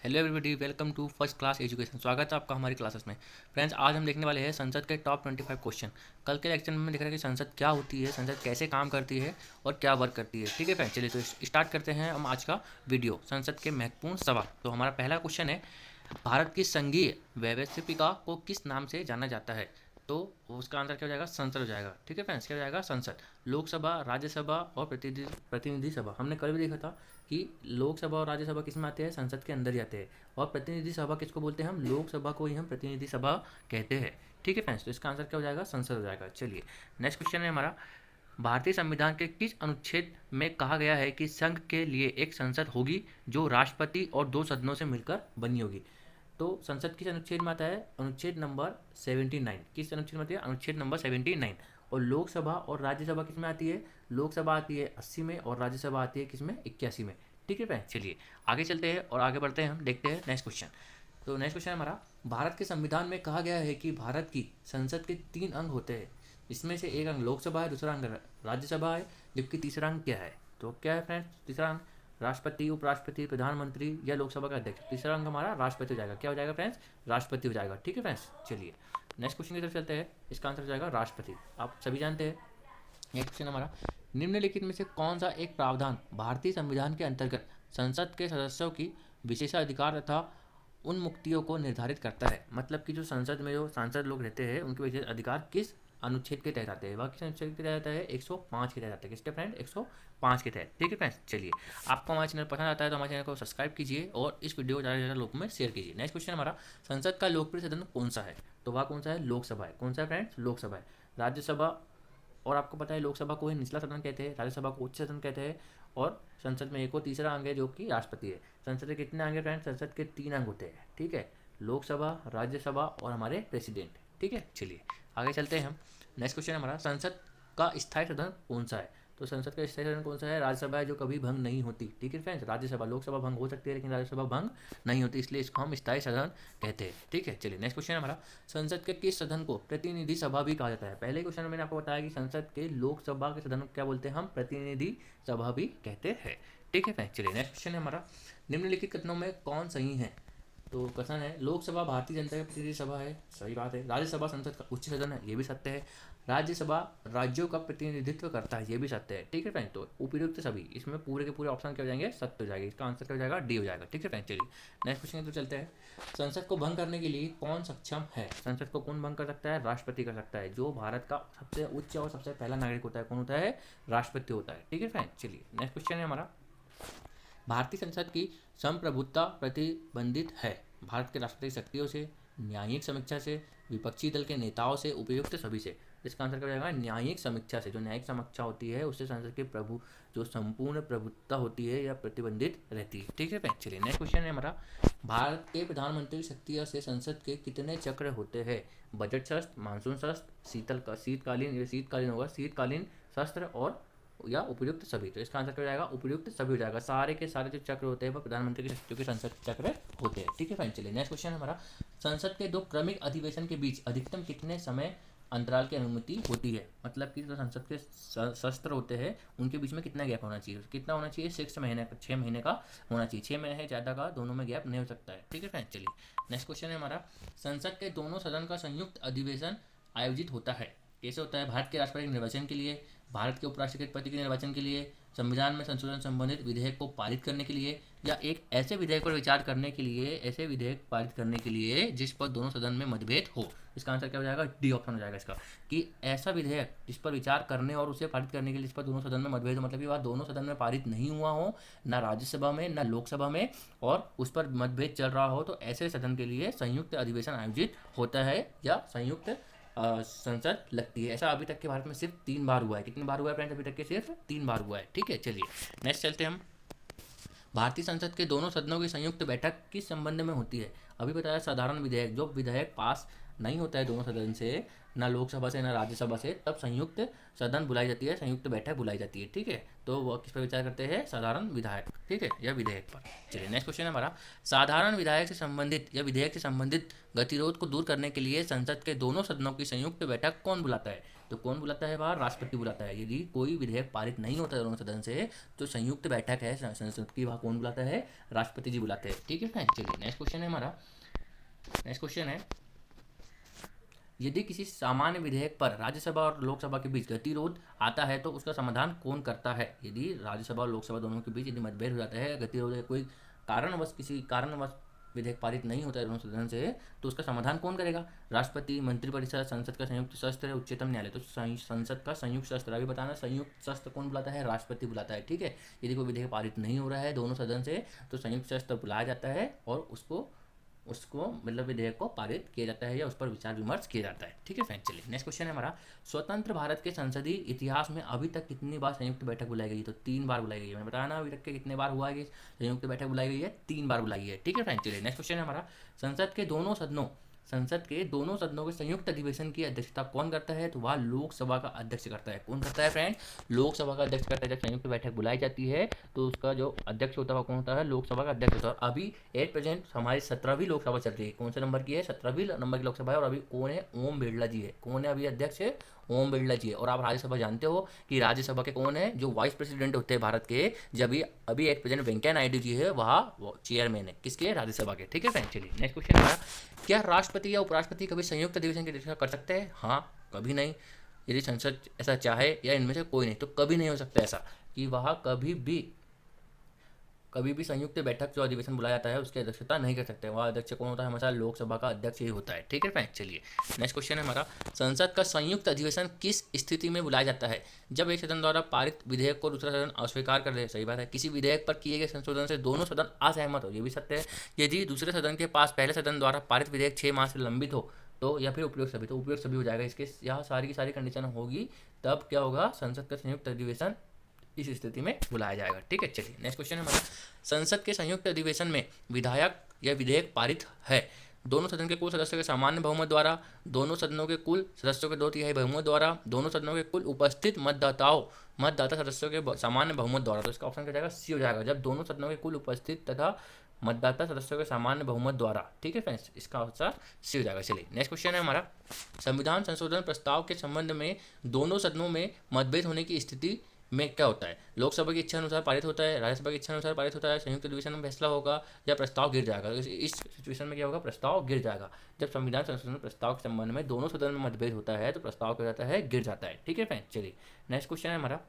Hello everybody, welcome to first class education. स्वागत है आपका हमारी क्लासेस में। फ्रेंड्स, आज हम देखने वाले हैं संसद के टॉप 25 क्वेश्चन। कल के लेक्चर में हमने देखा कि संसद क्या होती है, संसद कैसे काम करती है और क्या वर्क करती है। ठीक है फ्रेंड्स, चलिए तो स्टार्ट करते हैं हम आज का वीडियो। संसद के महत्वपूर्ण सवाल। तो हमारा पहला क्वेश्चन है, भारत की संघीय व्यवस्थापिका को किस नाम से जाना जाता है? तो उसका आंसर क्या हो जाएगा? संसद हो जाएगा। ठीक है फ्रेंड्स, क्या हो जाएगा? संसद। लोकसभा, राज्यसभा और प्रतिनिधि सभा। हमने कल भी देखा था कि लोकसभा और राज्यसभा किस में आते हैं? संसद के अंदर ही आते हैं। और प्रतिनिधि सभा किसको बोलते हैं? हम लोकसभा को ही हम प्रतिनिधि सभा कहते हैं। ठीक है फ्रेंड्स, तो इसका आंसर क्या हो जाएगा? संसद हो जाएगा। चलिए नेक्स्ट क्वेश्चन है हमारा, भारतीय संविधान के किस अनुच्छेद में कहा गया है कि संघ के लिए एक संसद होगी जो राष्ट्रपति और दो सदनों से मिलकर बनी होगी? तो संसद किस अनुच्छेद में आता है? अनुच्छेद नंबर 79। किस अनुच्छेद में आती है? अनुच्छेद नंबर 79। और लोकसभा और राज्यसभा किस में आती है? लोकसभा आती है 80 में और राज्यसभा आती है किस में? 81 में। ठीक है फ्रेंड्स, चलिए आगे चलते हैं और आगे बढ़ते हैं, हम देखते हैं नेक्स्ट क्वेश्चन। तो नेक्स्ट क्वेश्चन हमारा, भारत के संविधान में कहा गया है कि भारत की संसद के 3 अंग होते हैं। इसमें से एक अंग लोकसभा है, दूसरा अंग राज्यसभा है, जबकि तीसरा अंग क्या है? तो क्या है फ्रेंड्स तीसरा अंग? राष्ट्रपति, उपराष्ट्रपति, प्रधानमंत्री या लोकसभा का अध्यक्ष। तीसरा अंग हमारा राष्ट्रपति हो जाएगा। क्या हो जाएगा फ्रेंड्स? राष्ट्रपति हो जाएगा। ठीक है फ्रेंड्स, चलिए नेक्स्ट क्वेश्चन की तरफ चलते हैं। इसका आंसर हो जाएगा राष्ट्रपति। आप सभी जानते हैं। नेक्स्ट क्वेश्चन हमारा, निम्नलिखित में से कौन सा एक प्रावधान भारतीय संविधान के अंतर्गत संसद के सदस्यों की विशेषाधिकार तथा उन मुक्तियों को निर्धारित करता है? मतलब कि जो संसद में जो सांसद लोग रहते हैं उनके विशेष अधिकार किस अनुच्छेद के तहत आते हैं? वह किस अनुच्छेद के तहत आता है? 105 के तहत आता है। किसके फ्रेंड? 105 के तहत। ठीक है फ्रेंड्स, चलिए आपको हमारा चैनल पसंद आता है तो हमारे चैनल को सब्सक्राइब कीजिए और इस वीडियो को ज़्यादा से ज़्यादा लोगों में शेयर कीजिए। नेक्स्ट क्वेश्चन हमारा, संसद का लोकप्रिय सदन कौन सा है? तो वह कौन सा है? लोकसभा है। कौन सा है फ्रेंड्स? लोकसभा है। राज्यसभा, और आपको पता है लोकसभा को ही निचला सदन कहते हैं, राज्यसभा को उच्च सदन कहते हैं, और संसद में एक और तीसरा अंग है जो कि राष्ट्रपति है। संसद के कितने अंग है फ्रेंड्स? संसद के 3 अंग होते हैं। ठीक है, लोकसभा, राज्यसभा और हमारे प्रेसिडेंट। ठीक है, चलिए आगे चलते हैं हम। नेक्स्ट क्वेश्चन हमारा, संसद का स्थायी सदन कौन सा है? तो संसद का स्थायी सदन कौन सा है? राज्यसभा है, जो कभी भंग नहीं होती। ठीक है फ्रेंड्स, राज्यसभा, लोकसभा भंग हो सकती है लेकिन राज्यसभा भंग नहीं होती, इसलिए इसको हम स्थायी सदन कहते हैं। ठीक है, चलिए नेक्स्ट क्वेश्चन हमारा, संसद के किस सदन को प्रतिनिधि सभा भी कहा जाता है? पहले क्वेश्चन में मैंने आपको बताया कि संसद के लोकसभा के सदन को क्या बोलते हैं? हम प्रतिनिधि सभा भी कहते हैं। ठीक है फ्रेंड्स, चलिए नेक्स्ट क्वेश्चन है हमारा, निम्नलिखित कथनों में कौन सही है? तो कथन है, लोकसभा भारतीय जनता की प्रतिनिधि सभा है, सही बात है। राज्यसभा संसद का उच्च सदन है, ये भी सत्य है। राज्यसभा राज्यों का प्रतिनिधित्व करता है, ये भी सत्य है। ठीक है फ्रेंड, तो उपयुक्त सभी, इसमें पूरे के पूरे ऑप्शन क्या हो जाएंगे? सत्य हो जाएंगे। इसका आंसर क्या हो जाएगा? डी हो जाएगा। ठीक है फ्रेंड, चलिए नेक्स्ट क्वेश्चन तो चलते हैं। संसद को भंग करने के लिए कौन सक्षम है? संसद को कौन भंग कर सकता है? राष्ट्रपति कर सकता है। जो भारत का सबसे उच्च और सबसे पहला नागरिक होता है, कौन होता है? राष्ट्रपति होता है। ठीक है फ्रेंड, चलिए नेक्स्ट क्वेश्चन है हमारा, भारतीय संसद की संप्रभुता प्रतिबंधित है भारत के राष्ट्रपति शक्तियों से, न्यायिक समीक्षा से, विपक्षी दल के नेताओं से, उपयुक्त सभी से। इसका आंसर क्या हो जाएगा? न्यायिक समीक्षा से। जो न्यायिक समीक्षा होती है उससे संसद के प्रभु जो संपूर्ण प्रभुत्व होती है या प्रतिबंधित रहती है। ठीक है फ्रेंड, चलिए नेक्स्ट क्वेश्चन है हमारा, भारत के प्रधानमंत्री शक्तियों से संसद के कितने चक्र होते हैं? बजट सत्र, मानसून सत्र, शीतकालीन होगा, शीतकालीन सत्र और या उपयुक्त सभी। तो इसका आंसर क्या हो जाएगा? उपयुक्त सभी हो जाएगा। सारे के सारे जो चक्र होते हैं वो प्रधानमंत्री की शक्तियों के संसद चक्र होते हैं। ठीक है फ्रेंड, चलिए नेक्स्ट क्वेश्चन हमारा, संसद के 2 क्रमिक अधिवेशन के बीच अधिकतम कितने समय अंतराल की अनुमति होती है? मतलब कि जो संसद के सत्र होते हैं उनके बीच में कितना गैप होना चाहिए? कितना होना चाहिए? 6 महीने का होना चाहिए। 6 महीने है ज़्यादा का दोनों में गैप नहीं हो सकता है। ठीक है फ्रेंड, चलिए नेक्स्ट क्वेश्चन है हमारा, संसद के दोनों सदन का संयुक्त अधिवेशन आयोजित होता है, कैसे होता है? भारत के राष्ट्रपति के निर्वाचन के लिए, भारत के उपराष्ट्रपति के निर्वाचन के लिए, संविधान में संशोधन संबंधित विधेयक को पारित करने के लिए, या एक ऐसे विधेयक पर विचार करने के लिए, ऐसे विधेयक पारित करने के लिए जिस पर दोनों सदन में मतभेद हो। इसका आंसर क्या हो जाएगा? डी ऑप्शन हो जाएगा इसका, कि ऐसा विधेयक जिस पर विचार करने और उसे पारित करने के लिए जिस पर दोनों सदन में मतभेद हो, मतलब कि वह दोनों सदन में पारित नहीं हुआ हो, ना राज्यसभा में ना लोकसभा में, और उस पर मतभेद चल रहा हो, तो ऐसे सदन के लिए संयुक्त अधिवेशन आयोजित होता है या संयुक्त संसद लगती है। ऐसा अभी तक के भारत में सिर्फ 3 बार हुआ है। कितनी बार हुआ है फ्रेंड्स? अभी तक के सिर्फ 3 बार हुआ है। ठीक है, चलिए नेक्स्ट चलते हैं हम, भारतीय संसद के दोनों सदनों की संयुक्त बैठक किस संबंध में होती है? अभी बताया साधारण विधेयक, जो विधेयक पास नहीं होता है दोनों सदन से, ना लोकसभा से ना राज्यसभा से, तब संयुक्त सदन बुलाई जाती है, संयुक्त बैठक बुलाई जाती है। ठीक है, तो वह किस पर विचार करते हैं? साधारण विधायक। ठीक है, या विधेयक पर। चलिए नेक्स्ट क्वेश्चन है हमारा, साधारण विधायक से संबंधित या विधेयक से संबंधित गतिरोध को दूर करने के लिए संसद के दोनों सदनों की संयुक्त बैठक कौन बुलाता है? तो कौन बुलाता है वहाँ? राष्ट्रपति बुलाता है। यदि कोई विधेयक पारित नहीं होता दोनों सदन से तो संयुक्त बैठक है संसद की, वहाँ कौन बुलाता है? राष्ट्रपति जी बुलाते हैं। ठीक है फ्रेंड, चलिए नेक्स्ट क्वेश्चन है हमारा। नेक्स्ट क्वेश्चन है, यदि किसी सामान्य विधेयक पर राज्यसभा और लोकसभा के बीच गतिरोध आता है तो उसका समाधान कौन करता है? यदि राज्यसभा और लोकसभा दोनों के बीच यदि मतभेद हो जाता है, गतिरोध है, कोई कारणवश किसी कारणवश विधेयक पारित नहीं होता है दोनों सदन से, तो उसका समाधान कौन करेगा? राष्ट्रपति, मंत्रिपरिषद, संसद का संयुक्त सत्र, उच्चतम न्यायालय। तो संसद का संयुक्त सत्र, अभी बताना संयुक्त सत्र कौन बुलाता है? राष्ट्रपति बुलाता है। ठीक है, यदि कोई विधेयक पारित नहीं हो रहा है दोनों सदन से तो संयुक्त सत्र बुलाया जाता है और उसको मतलब विधेयक को पारित किया जाता है या उस पर विचार विमर्श किया जाता है। ठीक है फ्रेंड, चलिए नेक्स्ट क्वेश्चन है हमारा, स्वतंत्र भारत के संसदीय इतिहास में अभी तक कितनी बार संयुक्त बैठक बुलाई गई? तो 3 बार बुलाई गई है। मैंने बताया ना अभी तक के कितने बार हुआ है संयुक्त बैठक बुलाई गई है? 3 बार बुलाई है। ठीक है फ्रेंड, चलिए नेक्स्ट क्वेश्चन है हमारा, संसद के दोनों सदनों के संयुक्त अधिवेशन की अध्यक्षता कौन करता है? तो वह लोकसभा का अध्यक्ष करता है। कौन करता है फ्रेंड? लोकसभा का अध्यक्ष करता है। जब संयुक्त बैठक बुलाई जाती है तो उसका जो अध्यक्ष होता है कौन होता है? लोकसभा का अध्यक्ष होता है। और अभी एट प्रेजेंट हमारी 17वीं लोकसभा चल रही है। कौन से नंबर की है? 17वीं नंबर की लोकसभा है। और अभी कौन है? ओम बिरला जी है। कौन है अभी अध्यक्ष? ओम बिरला जी है। और आप राज्यसभा जानते हो कि राज्यसभा के कौन है? जो वाइस प्रेसिडेंट होते हैं भारत के, जब अभी एक प्रेसिडेंट वेंकैया नायडू जी है, वह चेयरमैन है किसके? राज्यसभा के। ठीक है फ्रेंड, चलिए नेक्स्ट क्वेश्चन हमारा, क्या राष्ट्रपति या उपराष्ट्रपति कभी संयुक्त अधिवेशन की अध्यक्षता कर सकते हैं? हाँ, कभी नहीं। यदि संसद ऐसा चाहे या इनमें से कोई नहीं तो कभी नहीं हो सकता ऐसा कि वह कभी भी संयुक्त बैठक जो अधिवेशन बुलाया जाता है उसकी अध्यक्षता नहीं कर सकते। वह अध्यक्ष कौन होता है? हमेशा लोकसभा का अध्यक्ष ही होता है। ठीक है फ्रेंड, चलिए नेक्स्ट क्वेश्चन है हमारा, संसद का संयुक्त अधिवेशन किस स्थिति में बुलाया जाता है? जब एक सदन द्वारा पारित विधेयक को दूसरा सदन अस्वीकार कर दे। सही बात है। किसी विधेयक पर किए गए संशोधन से दोनों सदन असहमत हो, ये भी सत्य है। यदि दूसरे सदन के पास पहले सदन द्वारा पारित विधेयक 6 माह से लंबित हो तो, या फिर उपयोग सभी, तो उपयोग सभी हो जाएगा। इसके यहाँ सारी की सारी कंडीशन होगी, तब क्या होगा? संसद का संयुक्त अधिवेशन इस स्थिति में बुलाया जाएगा। ठीक है, चलिए नेक्स्ट क्वेश्चन है हमारा, संसद के संयुक्त अधिवेशन में विधायक या विधेयक पारित है दोनों सदन के कुल सदस्यों के सामान्य बहुमत द्वारा, दोनों सदनों के कुल सदस्यों के 2/3 बहुमत द्वारा, दोनों सदनों के कुल उपस्थित मतदाता सदस्यों के सामान्य बहुमत द्वारा। तो इसका ऑप्शन क्या जाएगा? सी हो जाएगा, जब दोनों सदनों के कुल उपस्थित तथा मतदाता सदस्यों के सामान्य बहुमत द्वारा। ठीक है फ्रेंड्स, इसका आंसर सी हो जाएगा। चलिए नेक्स्ट क्वेश्चन है हमारा, संविधान संशोधन प्रस्ताव के संबंध में दोनों सदनों में मतभेद होने की स्थिति में क्या होता है? लोकसभा की इच्छा अनुसार पारित होता है, राज्यसभा की इच्छा अनुसार पारित होता है, संयुक्त अधिवेशन में फैसला होगा या प्रस्ताव गिर जाएगा। इस सिचुएशन में क्या होगा? प्रस्ताव गिर जाएगा। जब संविधान संशोधन प्रस्ताव के संबंध में दोनों सदन में मतभेद होता है तो प्रस्ताव क्या जाता है? गिर जाता है। ठीक है फ्रेंड, चलिए नेक्स्ट क्वेश्चन है हमारा,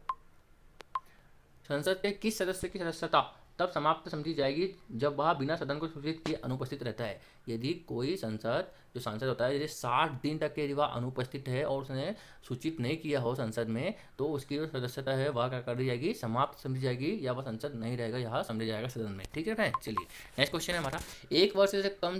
संसद के किस सदस्य की सदस्यता तब समाप्त समझी जाएगी जब वह बिना सदन को सूचित किए अनुपस्थित रहता है? यदि कोई सांसद होता है, यदि 60 दिन तक यदि वह अनुपस्थित है और उसने सूचित नहीं किया हो संसद में, तो उसकी जो सदस्यता है वह क्या कर दी जाएगी? समाप्त समझी जाएगी, या वह संसद नहीं रहेगा, यह समझा जाएगा सदन में। ठीक है फ्रेंड, चलिए नेक्स्ट क्वेश्चन है हमारा, एक वर्ष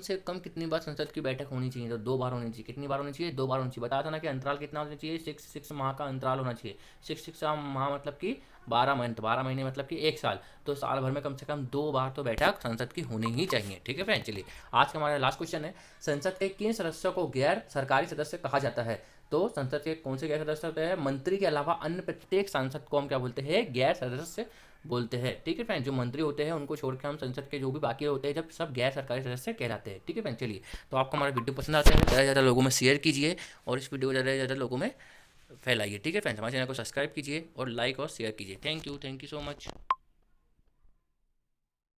से कम कितनी बार संसद की बैठक होनी चाहिए? तो 2 बार होनी चाहिए। कितनी बार होनी चाहिए? 2 बार होनी चाहिए। बताया था ना कि अंतराल कितना होना चाहिए? 6 माह का अंतराल होना चाहिए। 6 माह मतलब कि 12 महीने मतलब कि 1 साल। तो साल भर में कम से कम 2 बार तो बैठक संसद की होनी ही चाहिए। ठीक है फ्रेंड, चलिए आज का हमारा लास्ट क्वेश्चन है, संसद के किन सदस्यों को गैर सरकारी सदस्य कहा जाता है? तो संसद के कौन से गैर सदस्य होते हैं? मंत्री के अलावा अन्य प्रत्येक सांसद को हम क्या बोलते हैं? गैर सदस्य बोलते हैं। ठीक है फ्रेंड, जो मंत्री होते हैं उनको छोड़ के हम संसद के जो भी बाकी होते हैं जब सब गैर सरकारी सदस्य कहलाते हैं। ठीक है फ्रेंड, चलिए तो आपको हमारा वीडियो पसंद आता है ज़्यादा से ज़्यादा लोगों में शेयर कीजिए और इस वीडियो को ज़्यादा से ज़्यादा लोगों में फैलाइए। ठीक है फ्रेंड्स, हमारे चैनल को सब्सक्राइब कीजिए और लाइक और शेयर कीजिए। Thank you so much.